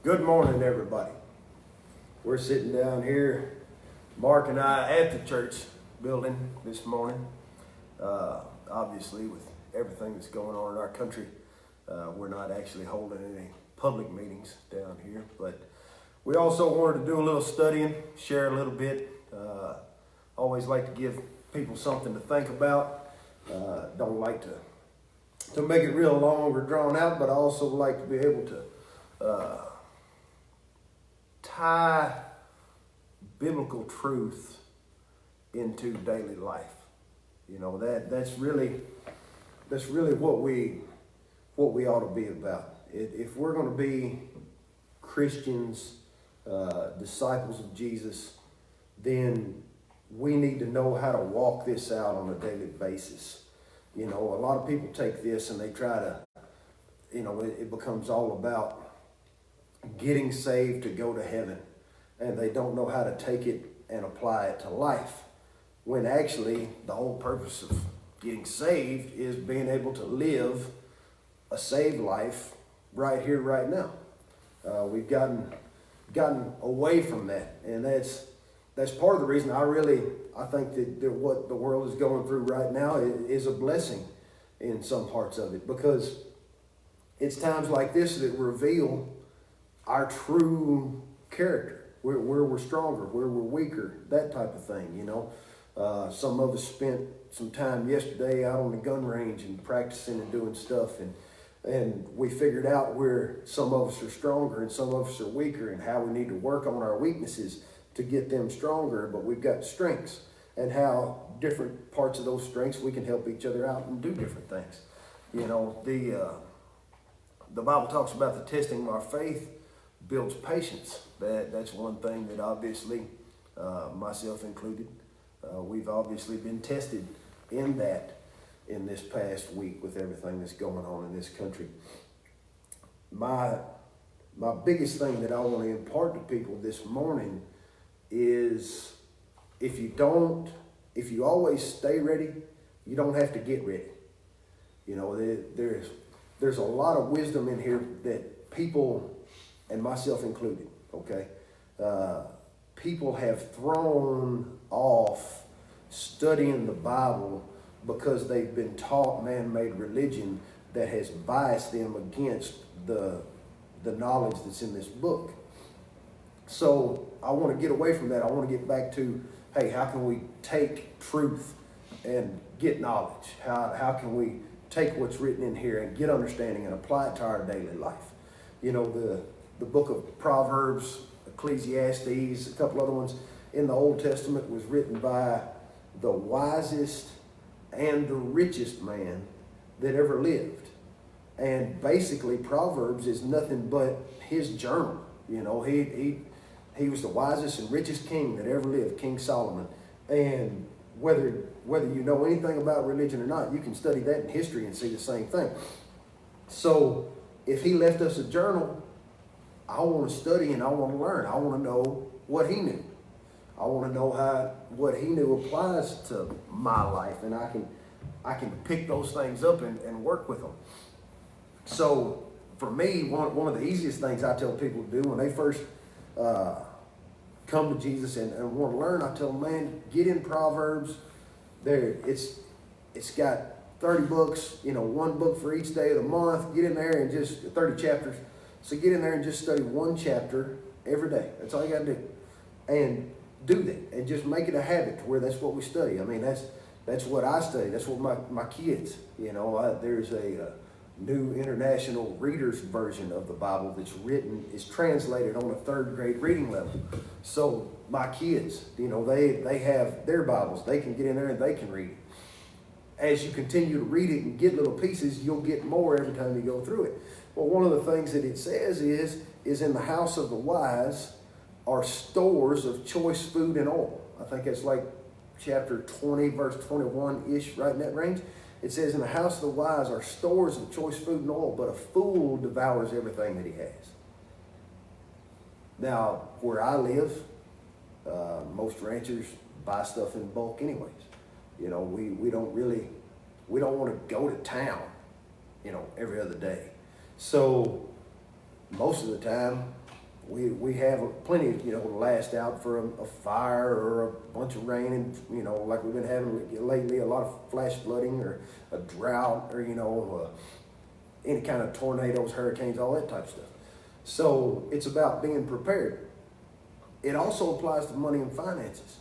Good morning, everybody. We're sitting down here, Mark and I, at the church building this morning. Obviously, with everything that's going on in our country, we're not actually holding any public meetings down here, but we also wanted to do a little studying, share a little bit. Always like to give people something to think about. Don't like to make it real long or drawn out, but I also like to be able to tie biblical truth into daily life. You know, that's really what we ought to be about. If we're going to be Christians, disciples of Jesus, then we need to know how to walk this out on a daily basis. You know, a lot of people take this and they try to, it becomes all about getting saved to go to heaven, and they don't know how to take it and apply it to life, when actually the whole purpose of getting saved is being able to live a saved life right here, right now. We've gotten away from that, and that's part of the reason I think that what the world is going through right now is a blessing in some parts of it, because it's times like this that reveal our true character, where we're stronger, where we're weaker, that type of thing, Some of us spent some time yesterday out on the gun range and practicing and doing stuff, and we figured out where some of us are stronger and some of us are weaker, and how we need to work on our weaknesses to get them stronger, but we've got strengths, and how different parts of those strengths we can help each other out and do different things. The Bible talks about the testing of our faith builds patience. That's one thing that obviously, myself included, we've obviously been tested in this past week with everything that's going on in this country. My biggest thing that I want to impart to people this morning is, if you always stay ready, you don't have to get ready. There's a lot of wisdom in here that people, and myself included, okay? People have thrown off studying the Bible because they've been taught man-made religion that has biased them against the knowledge that's in this book. So I want to get away from that. I want to get back to, hey, how can we take truth and get knowledge? How can we take what's written in here and get understanding and apply it to our daily life? The book of Proverbs, Ecclesiastes, a couple other ones in the Old Testament was written by the wisest and the richest man that ever lived. And basically Proverbs is nothing but his journal. He was the wisest and richest king that ever lived, King Solomon. And whether you know anything about religion or not, you can study that in history and see the same thing. So if he left us a journal, I want to study and I want to learn. I want to know what he knew. I want to know how what he knew applies to my life, and I can pick those things up and work with them. So for me, one of the easiest things I tell people to do when they first come to Jesus and want to learn, I tell them, man, get in Proverbs. It's got 30 books, one book for each day of the month. Get in there and just 30 chapters. So get in there and just study one chapter every day. That's all you got to do. And do that. And just make it a habit to where that's what we study. I mean, that's what I study. That's what my kids, there's a New International Reader's Version of the Bible it's translated on a third grade reading level. So my kids, they have their Bibles. They can get in there and they can read it. As you continue to read it and get little pieces, you'll get more every time you go through it. Well, one of the things that it says is in the house of the wise are stores of choice food and oil. I think that's like chapter 20, verse 21-ish, right in that range. It says, in the house of the wise are stores of choice food and oil, but a fool devours everything that he has. Now, where I live, most ranchers buy stuff in bulk anyways. We don't want to go to town, every other day. So most of the time we have plenty, to last out for a fire or a bunch of rain, and like we've been having lately, a lot of flash flooding or a drought, or any kind of tornadoes, hurricanes, all that type of stuff. So it's about being prepared. It also applies to money and finances.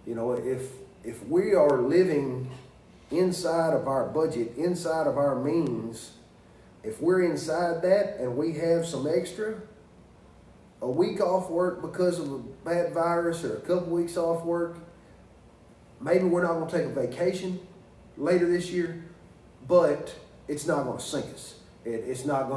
If we are living inside of our budget, inside of our means, if we're inside that and we have some extra, a week off work because of a bad virus or a couple weeks off work, maybe we're not going to take a vacation later this year, but it's not going to sink us. I'm not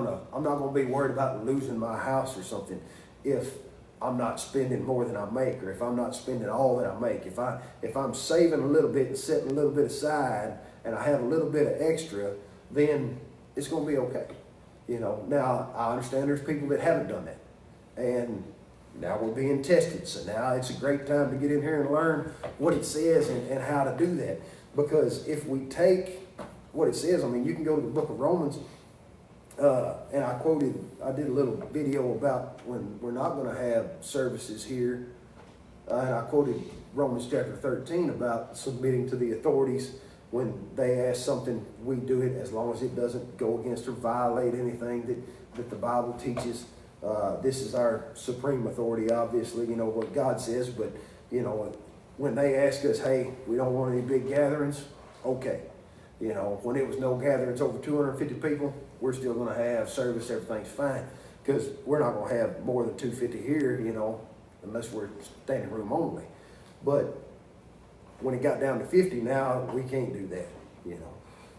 going to be worried about losing my house or something if I'm not spending more than I make, or if I'm not spending all that I make. If I'm saving a little bit and setting a little bit aside, and I have a little bit of extra, then it's going to be okay. Now I understand there's people that haven't done that. And now we're being tested. So now it's a great time to get in here and learn what it says and how to do that. Because if we take what it says, you can go to the book of Romans, and I did a little video about when we're not going to have services here. And I quoted Romans chapter 13 about submitting to the authorities. When they ask something, we do it as long as it doesn't go against or violate anything that the Bible teaches. This is our supreme authority, obviously, what God says, but, when they ask us, hey, we don't want any big gatherings, okay. When it was no gatherings over 250 people, we're still going to have service, everything's fine, because we're not going to have more than 250 here, unless we're standing room only. But when it got down to 50, now we can't do that,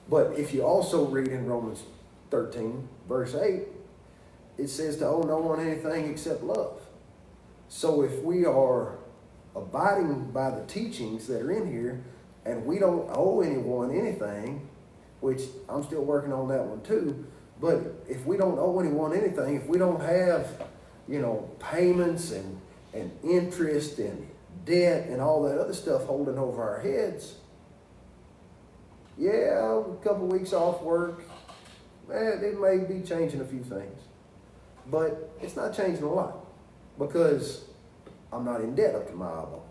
But if you also read in Romans 13, verse 8, it says to owe no one anything except love. So if we are abiding by the teachings that are in here, and we don't owe anyone anything, which I'm still working on that one too, but if we don't owe anyone anything, if we don't have, payments and interest and debt and all that other stuff holding over our heads, yeah, a couple weeks off work, it may be changing a few things. But it's not changing a lot because I'm not in debt up to my eyeballs.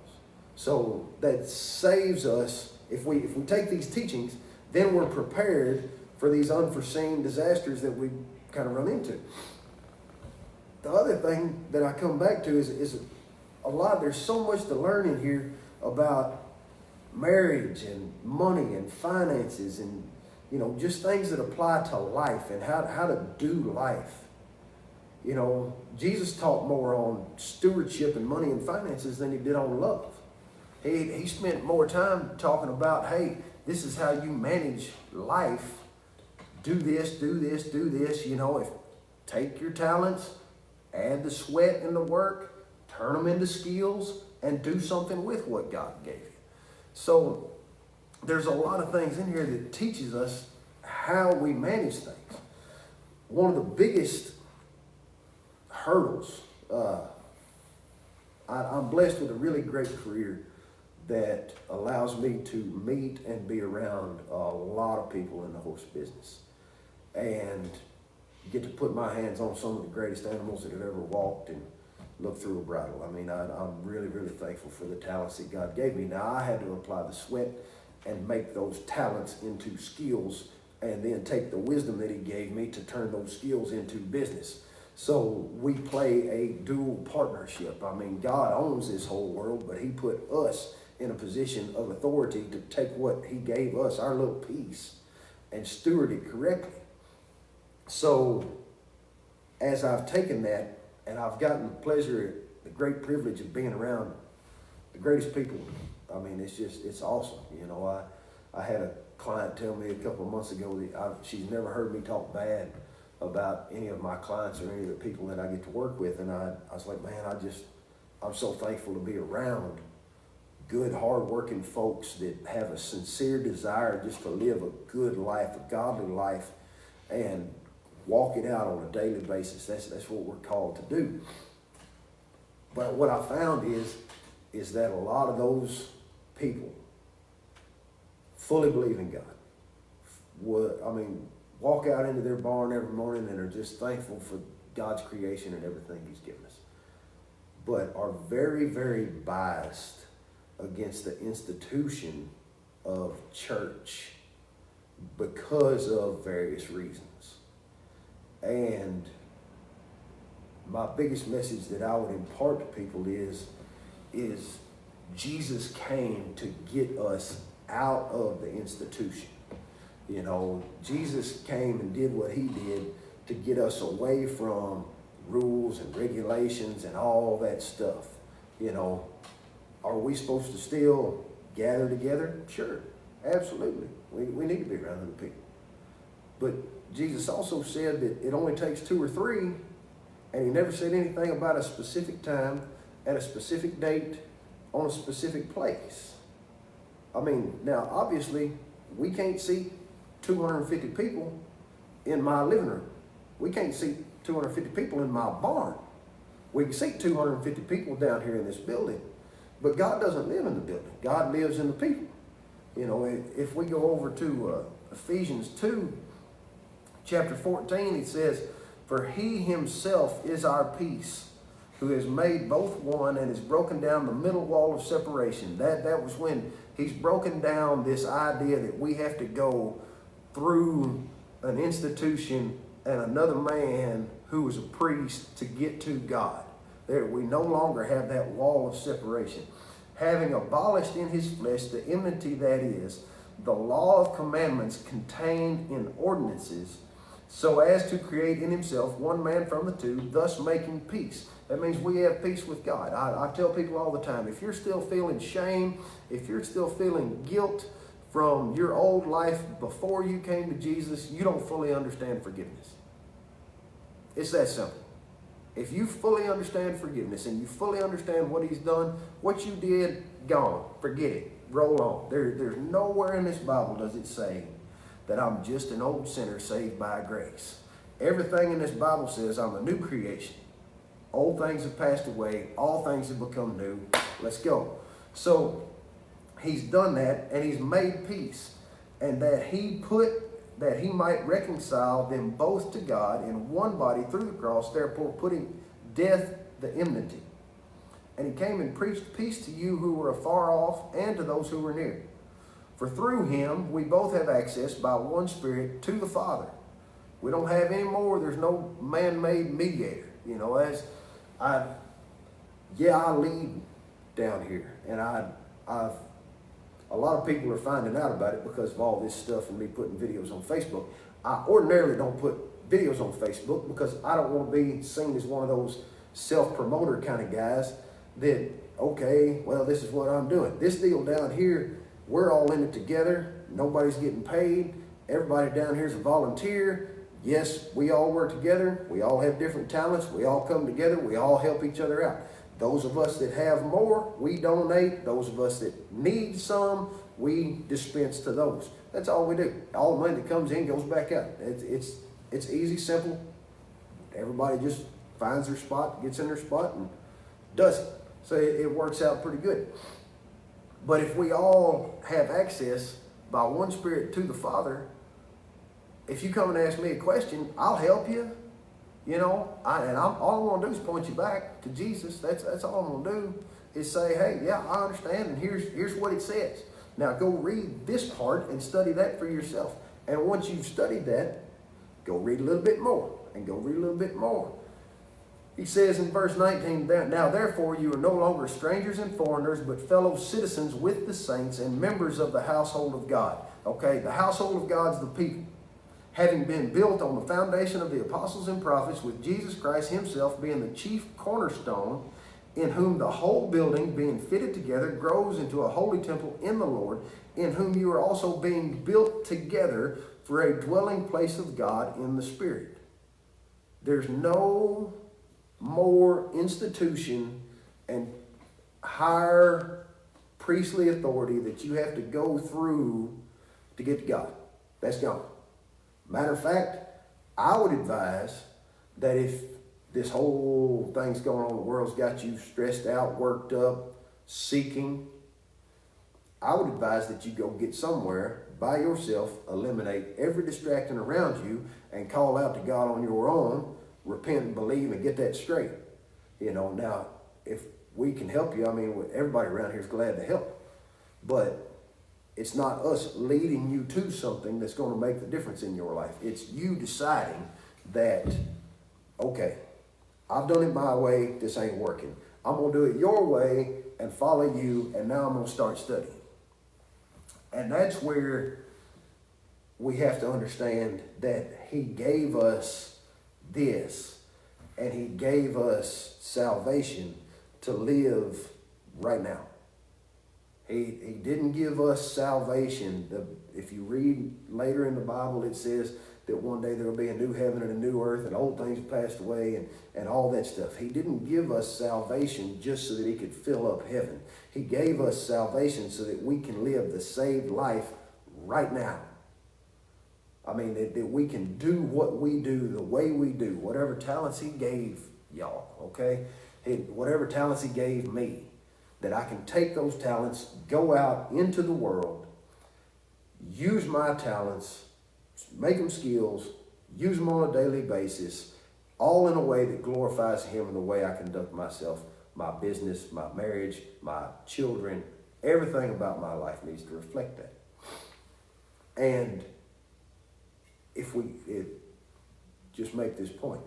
So that saves us. If we take these teachings, then we're prepared for these unforeseen disasters that we kind of run into. The other thing that I come back to is there's so much to learn in here about marriage and money and finances and, just things that apply to life and how to do life. Jesus taught more on stewardship and money and finances than he did on love. He spent more time talking about, hey, this is how you manage life. Do this, do this, do this. Take your talents, add the sweat and the work, turn them into skills, and do something with what God gave you. So there's a lot of things in here that teaches us how we manage things. One of the biggest hurdles. I'm blessed with a really great career that allows me to meet and be around a lot of people in the horse business and get to put my hands on some of the greatest animals that have ever walked and looked through a bridle. I'm really, really thankful for the talents that God gave me. Now, I had to apply the sweat and make those talents into skills and then take the wisdom that he gave me to turn those skills into business. So we play a dual partnership. God owns this whole world, but he put us in a position of authority to take what he gave us, our little piece, and steward it correctly. So as I've taken that, and I've gotten the pleasure, the great privilege of being around the greatest people, it's awesome. I had a client tell me a couple of months ago that she's never heard me talk bad about any of my clients or any of the people that I get to work with. And I was like, man, I'm so thankful to be around good, hard-working folks that have a sincere desire just to live a good life, a godly life, and walk it out on a daily basis. That's what we're called to do. But what I found is that a lot of those people fully believe in God. Walk out into their barn every morning and are just thankful for God's creation and everything he's given us, but are very, very biased against the institution of church because of various reasons. And my biggest message that I would impart to people is Jesus came to get us out of the institution. You know, Jesus came and did what he did to get us away from rules and regulations and all that stuff. You know, are we supposed to still gather together? Sure, absolutely. We need to be around other people. But Jesus also said that it only takes 2 or 3, and he never said anything about a specific time, at a specific date, on a specific place. I mean, now obviously we can't seat 250 people in my living room. We can't seat 250 people in my barn. We can seat 250 people down here in this building, but God doesn't live in the building. God lives in the people. You know, if we go over to Ephesians 2, chapter 14, it says, "For he himself is our peace, who has made both one and has broken down the middle wall of separation." That was when he's broken down this idea that we have to go through an institution and another man who was a priest to get to God. There, we no longer have that wall of separation. Having abolished in his flesh the enmity, that is, the law of commandments contained in ordinances, so as to create in himself one man from the two, thus making peace. That means we have peace with God. I tell people all the time, if you're still feeling shame, if you're still feeling guilt from your old life before you came to Jesus, you don't fully understand forgiveness. It's that simple. If you fully understand forgiveness and you fully understand what he's done, what you did, gone. Forget it. Roll on. There's nowhere in this Bible does it say that I'm just an old sinner saved by grace. Everything in this Bible says I'm a new creation. Old things have passed away. All things have become new. Let's go. So he's done that, and he's made peace, and that he might reconcile them both to God in one body through the cross, therefore putting death the enmity. And he came and preached peace to you who were afar off and to those who were near. For through him we both have access by one Spirit to the Father. We don't have any more. There's no man-made mediator. You know, I lead down here, and a lot of people are finding out about it because of all this stuff and me putting videos on Facebook. I ordinarily don't put videos on Facebook because I don't want to be seen as one of those self-promoter kind of guys that, okay, well, this is what I'm doing. This deal down here, we're all in it together. Nobody's getting paid. Everybody down here is a volunteer. Yes, we all work together. We all have different talents. We all come together. We all help each other out. Those of us that have more, we donate. Those of us that need some, we dispense to those. That's all we do. All the money that comes in goes back out. It's easy, simple. Everybody just finds their spot, gets in their spot, and does it. So it works out pretty good. But if we all have access by one Spirit to the Father, if you come and ask me a question, I'll help you. You know, all I want to do is point you back to Jesus. That's all I'm going to do is say, hey, yeah, I understand, and here's what it says. Now go read this part and study that for yourself. And once you've studied that, go read a little bit more, and go read a little bit more. He says in verse 19, "Now therefore you are no longer strangers and foreigners, but fellow citizens with the saints and members of the household of God." Okay, the household of God's the people. "Having been built on the foundation of the apostles and prophets, with Jesus Christ himself being the chief cornerstone, in whom the whole building, being fitted together, grows into a holy temple in the Lord, in whom you are also being built together for a dwelling place of God in the Spirit." There's no more institution and higher priestly authority that you have to go through to get to God. That's gone. Matter of fact, I would advise that if this whole thing's going on in the world's got you stressed out, worked up, seeking, I would advise that you go get somewhere by yourself, eliminate every distraction around you, and call out to God on your own repent and believe and get that straight. You know, now, if we can help you, I mean, everybody around here is glad to help. But it's not us leading you to something that's going to make the difference in your life. It's you deciding that, okay, I've done it my way, this ain't working. I'm going to do it your way and follow you, and now I'm going to start studying. And that's where we have to understand that he gave us this, and he gave us salvation to live right now. He didn't give us salvation. If you read later in the Bible, it says that one day there will be a new heaven and a new earth, and old things have passed away, and all that stuff. He didn't give us salvation just so that he could fill up heaven. He gave us salvation so that we can live the saved life right now. I mean, that we can do what we do the way we do, whatever talents he gave y'all, okay? Whatever talents he gave me, that I can take those talents, go out into the world, use my talents, make them skills, use them on a daily basis, all in a way that glorifies him in the way I conduct myself, my business, my marriage, my children. Everything about my life needs to reflect that. And just make this point.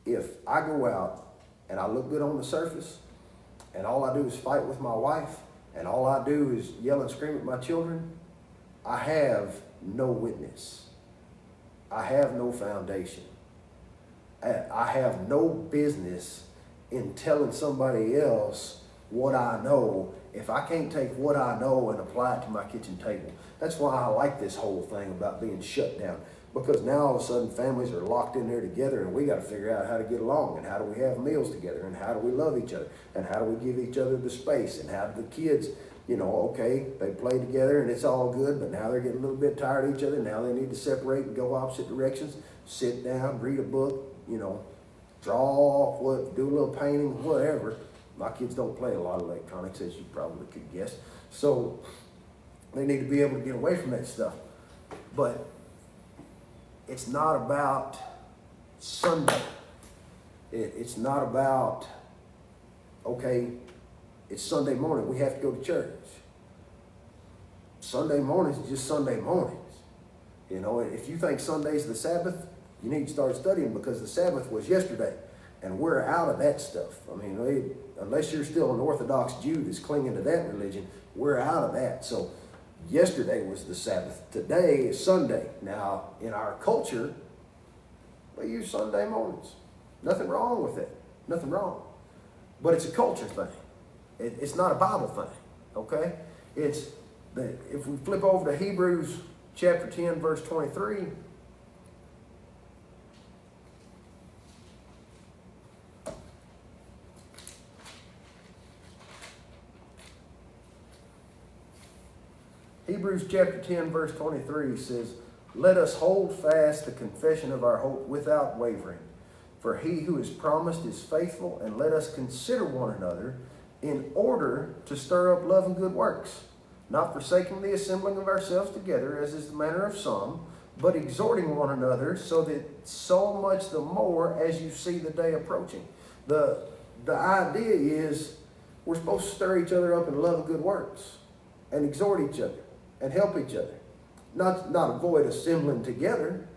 If I go out and I look good on the surface, and all I do is fight with my wife, and all I do is yell and scream at my children, I have no witness. I have no foundation. I have no business in telling somebody else what I know if I can't take what I know and apply it to my kitchen table. That's why I like this whole thing about being shut down. Because now all of a sudden families are locked in there together, and we got to figure out how to get along, and how do we have meals together, and how do we love each other, and how do we give each other the space, and how do the kids, you know, okay, they play together and it's all good, but now they're getting a little bit tired of each other. Now they need to separate and go opposite directions, sit down, read a book, you know, draw, do a little painting, whatever. My kids don't play a lot of electronics, as you probably could guess. So they need to be able to get away from that stuff. But it's not about Sunday. It's not about, okay, it's Sunday morning, we have to go to church. Sunday mornings is just Sunday mornings. You know, if you think Sunday's the Sabbath, you need to start studying, because the Sabbath was yesterday, and we're out of that stuff. I mean, unless you're still an Orthodox Jew that's clinging to that religion, we're out of that. So yesterday was the Sabbath. Today is Sunday. Now, in our culture, we use Sunday mornings. Nothing wrong with it. Nothing wrong. But it's a culture thing. It's not a Bible thing, okay? If we flip over to Hebrews chapter 10, verse 23, Hebrews chapter 10, verse 23 says, "Let us hold fast the confession of our hope without wavering. For he who is promised is faithful, and let us consider one another in order to stir up love and good works, not forsaking the assembling of ourselves together, as is the manner of some, but exhorting one another, so much the more as you see the day approaching." The idea is we're supposed to stir each other up in love and good works, and exhort each other, and help each other. Not avoid assembling together.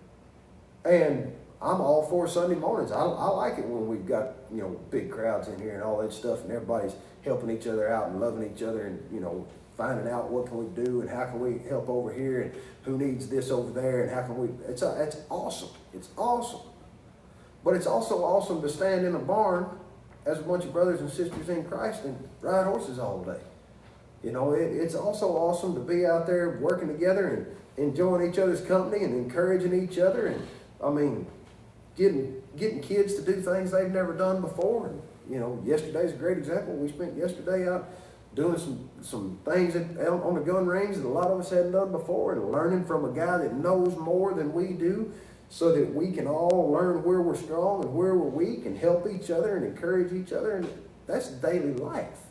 And I'm all for Sunday mornings. I like it when we've got, you know, big crowds in here and all that stuff, and everybody's helping each other out and loving each other, and, you know, finding out what can we do and how can we help over here, and who needs this over there, and how can we, it's awesome. It's awesome. But it's also awesome to stand in a barn as a bunch of brothers and sisters in Christ and ride horses all day. You know, it's also awesome to be out there working together and enjoying each other's company and encouraging each other, and, I mean, getting kids to do things they've never done before. And, you know, yesterday's a great example. We spent yesterday out doing some things on the gun range that a lot of us hadn't done before, and learning from a guy that knows more than we do, so that we can all learn where we're strong and where we're weak, and help each other and encourage each other. And that's daily life.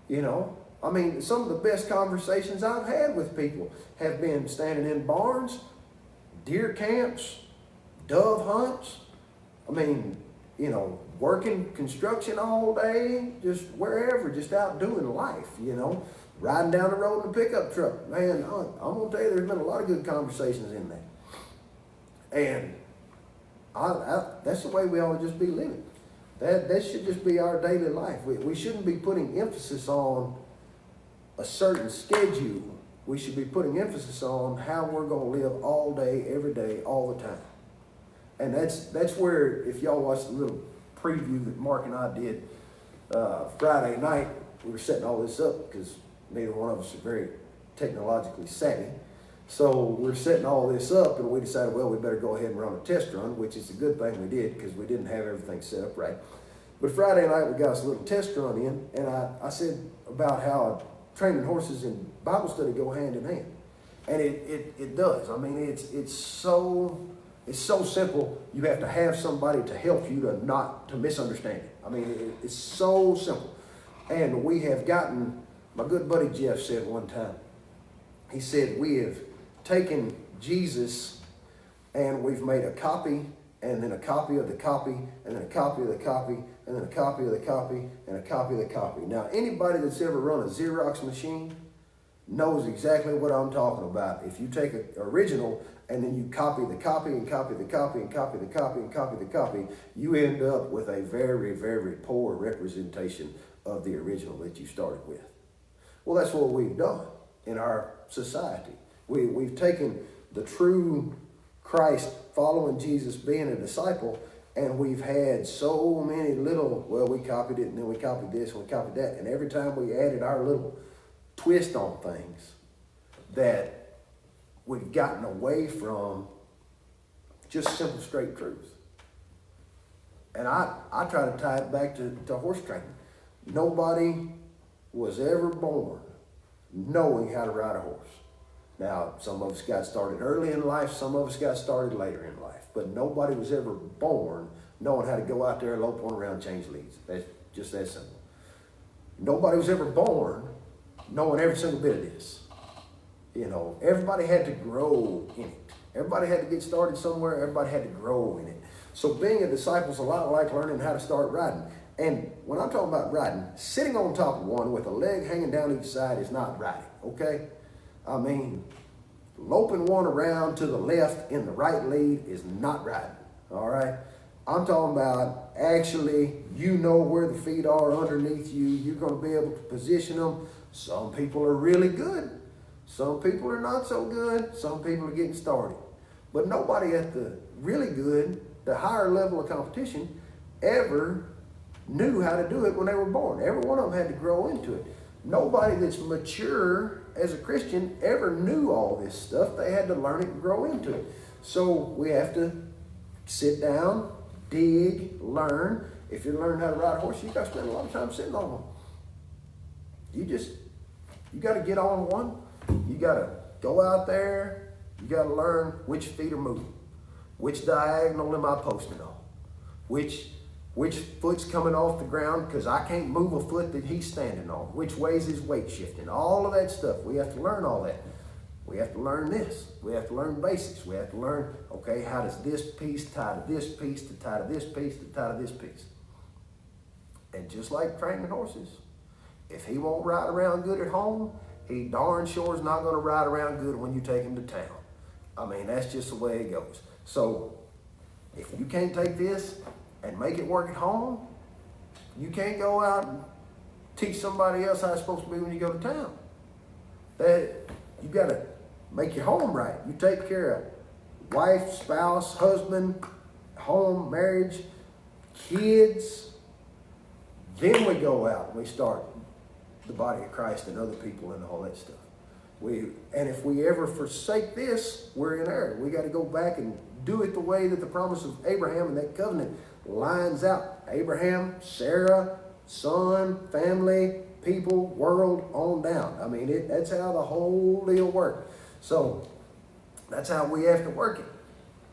You know, I mean, some of the best conversations I've had with people have been standing in barns, deer camps, dove hunts, I mean, you know, working construction all day, just wherever, just out doing life, you know, riding down the road in a pickup truck. Man, I'm going to tell you, there's been a lot of good conversations in there. And that's the way we ought to just be living. That should just be our daily life. We shouldn't be putting emphasis on a certain schedule. We should be putting emphasis on how we're going to live all day, every day, all the time. And that's where, if y'all watched the little preview that Mark and I did Friday night, we were setting all this up because neither one of us are very technologically savvy. So we're setting all this up, and we decided, well, we better go ahead and run a test run, which is a good thing we did because we didn't have everything set up right. But Friday night, we got us a little test run in, and I said about how training horses and Bible study go hand in hand. And it does. I mean, it's so simple. You have to have somebody to help you to misunderstand it. I mean, it's so simple. And we have gotten, my good buddy Jeff said one time, he said, we have taken Jesus and we've made a copy, and then a copy of the copy, and then a copy of the copy, and then a copy of the copy, and a copy of the copy. Now, anybody that's ever run a Xerox machine knows exactly what I'm talking about. If you take an original and then you copy the copy and copy the copy and copy the copy and copy the copy, you end up with a very, very poor representation of the original that you started with. Well, that's what we've done in our society. We've taken the true Christ, following Jesus, being a disciple, and we've had so many little, well, we copied it, and then we copied this, and we copied that, and every time we added our little twist on things, that we've gotten away from just simple, straight truth. And I try to tie it back to horse training. Nobody was ever born knowing how to ride a horse. Now, some of us got started early in life, some of us got started later in life, but nobody was ever born knowing how to go out there and lope one around, change leads. That's just that simple. Nobody was ever born knowing every single bit of this. You know, everybody had to grow in it. Everybody had to get started somewhere. Everybody had to grow in it. So being a disciple is a lot like learning how to start riding. And when I'm talking about riding, sitting on top of one with a leg hanging down each side is not riding, okay? I mean, loping one around to the left in the right lead is not riding, all right? I'm talking about actually, you know where the feet are underneath you. You're going to be able to position them. Some people are really good. Some people are not so good. Some people are getting started. But nobody at the really good, the higher level of competition, ever knew how to do it when they were born. Every one of them had to grow into it. Nobody that's mature as a Christian ever knew all this stuff. They had to learn it and grow into it. So we have to sit down, dig, learn. If you're learning how to ride a horse, you got to spend a lot of time sitting on one. You got to get on one. You got to go out there. You got to learn which feet are moving. Which diagonal am I posting on? Which foot's coming off the ground because I can't move a foot that he's standing on. Which way is his weight shifting? All of that stuff. We have to learn all that. We have to learn this. We have to learn basics. We have to learn, okay, how does this piece tie to this piece, to tie to this piece, to tie to this piece. And just like training horses, if he won't ride around good at home, he darn sure is not going to ride around good when you take him to town. I mean, that's just the way it goes. So if you can't take this and make it work at home, you can't go out and teach somebody else how it's supposed to be when you go to town. You got to make your home right. You take care of wife, spouse, husband, home, marriage, kids. Then we go out and we start the body of Christ and other people and all that stuff. And if we ever forsake this, we're in error. We got to go back and do it the way that the promise of Abraham and that covenant lines out. Abraham, Sarah, son, family, people, world, on down. I mean, that's how the whole deal works. So that's how we have to work it.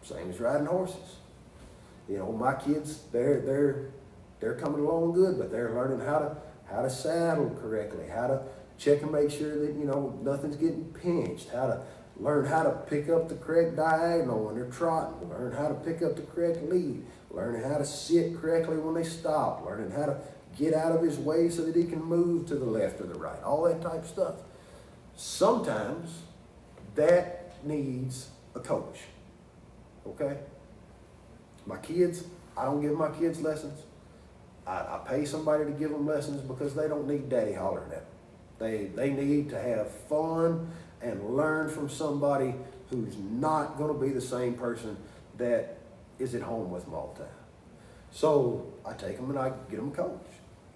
Same as riding horses. You know, my kids, they're coming along good, but they're learning how to saddle correctly, how to check and make sure that, you know, nothing's getting pinched, how learn how to pick up the correct diagonal when they're trotting, learn how to pick up the correct lead, learning how to sit correctly when they stop, learning how to get out of his way so that he can move to the left or the right, all that type of stuff. Sometimes that needs a coach, okay? My kids, I don't give my kids lessons. I pay somebody to give them lessons because they don't need daddy hollering at them. They need to have fun and learn from somebody who's not going to be the same person that is at home with them all the time. So I take them and I get them a coach.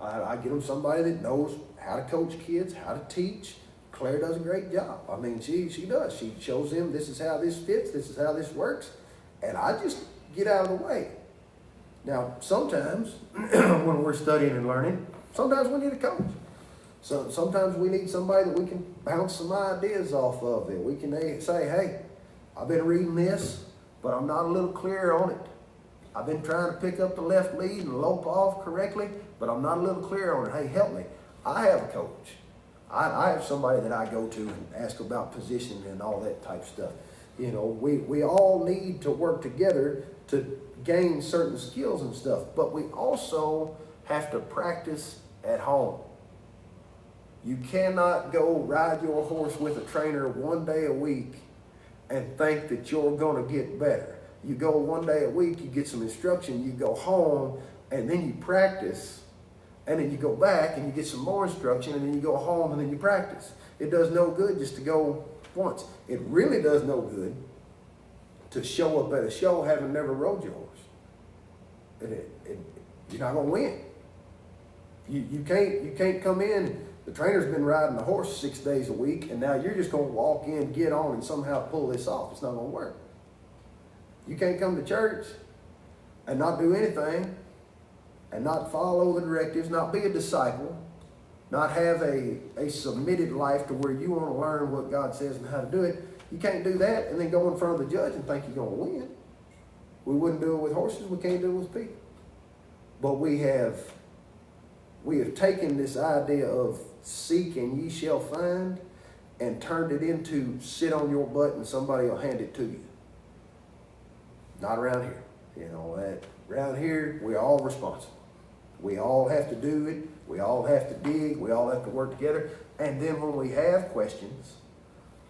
I get them somebody that knows how to coach kids, how to teach. Claire does a great job. I mean, she does. She shows them this is how this fits, this is how this works, and I just get out of the way. Now, sometimes when we're studying and learning, sometimes we need a coach. So sometimes we need somebody that we can bounce some ideas off of. That we can say, hey, I've been reading this, but I'm not a little clear on it. I've been trying to pick up the left lead and lope off correctly, but I'm not a little clear on it. Hey, help me. I have a coach. I have somebody that I go to and ask about positioning and all that type of stuff. You know, we all need to work together to gain certain skills and stuff, but we also have to practice at home. You cannot go ride your horse with a trainer one day a week and think that you're going to get better. You go one day a week, you get some instruction, you go home, and then you practice, and then you go back and you get some more instruction, and then you go home and then you practice. It does no good just to go once. It really does no good to show up at a show having never rode your horse. You're not going to win. You can't come in. The trainer's been riding the horse 6 days a week, and now you're just going to walk in, get on, and somehow pull this off. It's not going to work. You can't come to church and not do anything, and not follow the directives, not be a disciple, not have a submitted life to where you want to learn what God says and how to do it. You can't do that and then go in front of the judge and think you're going to win. We wouldn't do it with horses. We can't do it with people. But we have taken this idea of seek and ye shall find and turned it into sit on your butt and somebody will hand it to you. Not around here. You know, around here, we're all responsible. We all have to do it. We all have to dig. We all have to work together. And then when we have questions,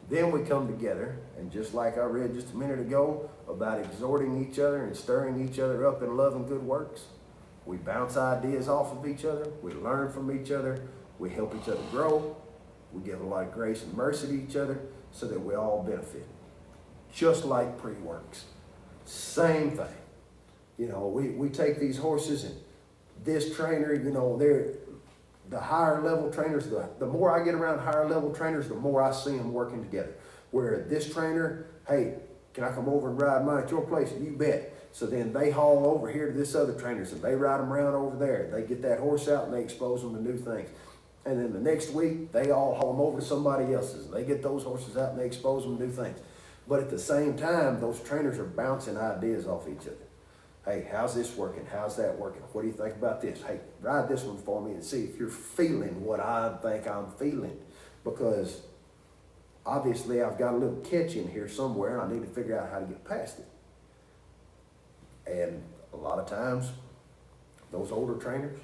then we come together, and just like I read just a minute ago about exhorting each other and stirring each other up in love and good works, we bounce ideas off of each other. We learn from each other. We help each other grow. We give a lot of grace and mercy to each other so that we all benefit. Just like pre-works. Same thing. You know, we take these horses, and this trainer, you know, they're the higher level trainers. The more I get around higher level trainers, the more I see them working together. Where this trainer, hey, can I come over and ride mine at your place? You bet. So then they haul over here to this other trainer, so they ride them around over there. They get that horse out and they expose them to new things. And then the next week, they all haul them over to somebody else's. And they get those horses out and they expose them to new things. But at the same time, those trainers are bouncing ideas off each other. Hey, how's this working? How's that working? What do you think about this? Hey, ride this one for me and see if you're feeling what I think I'm feeling. Because obviously I've got a little catch in here somewhere and I need to figure out how to get past it. And a lot of times, those older trainers,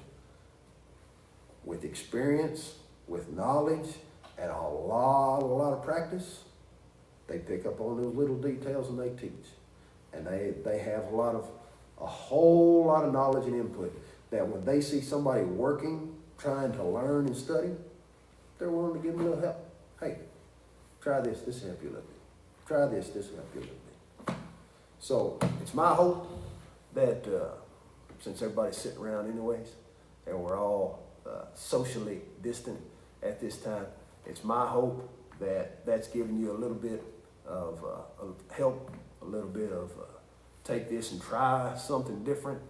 with experience, with knowledge, and a lot of practice, they pick up on those little details and they teach. And they have a whole lot of knowledge and input that when they see somebody working, trying to learn and study, they're willing to give them a little help. Hey, try this will help you a little bit. Try this will help you a little bit. So it's my hope that since everybody's sitting around anyways, and we're all socially distant at this time, it's my hope that that's giving you a little bit of help, a little bit of take this and try something different.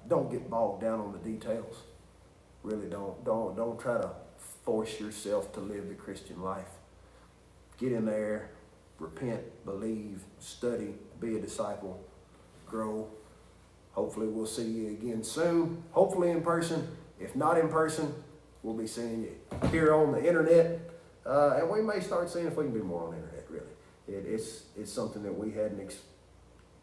Don't get bogged down on the details. Really don't try to force yourself to live the Christian life. Get in there, repent, believe, study, be a disciple, grow. Hopefully we'll see you again soon. Hopefully in person. If not in person, we'll be seeing you here on the internet And we may start seeing if we can do more on the internet, really. It's something that we hadn't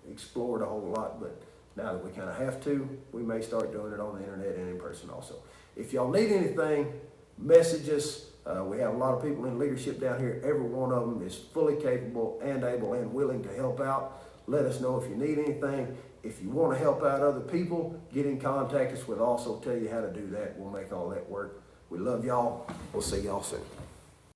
explored a whole lot, but now that we kind of have to, we may start doing it on the internet and in person also. If y'all need anything, message us. We have a lot of people in leadership down here. Every one of them is fully capable and able and willing to help out. Let us know if you need anything. If you want to help out other people, get in contact us. We'll also tell you how to do that. We'll make all that work. We love y'all. We'll see y'all soon.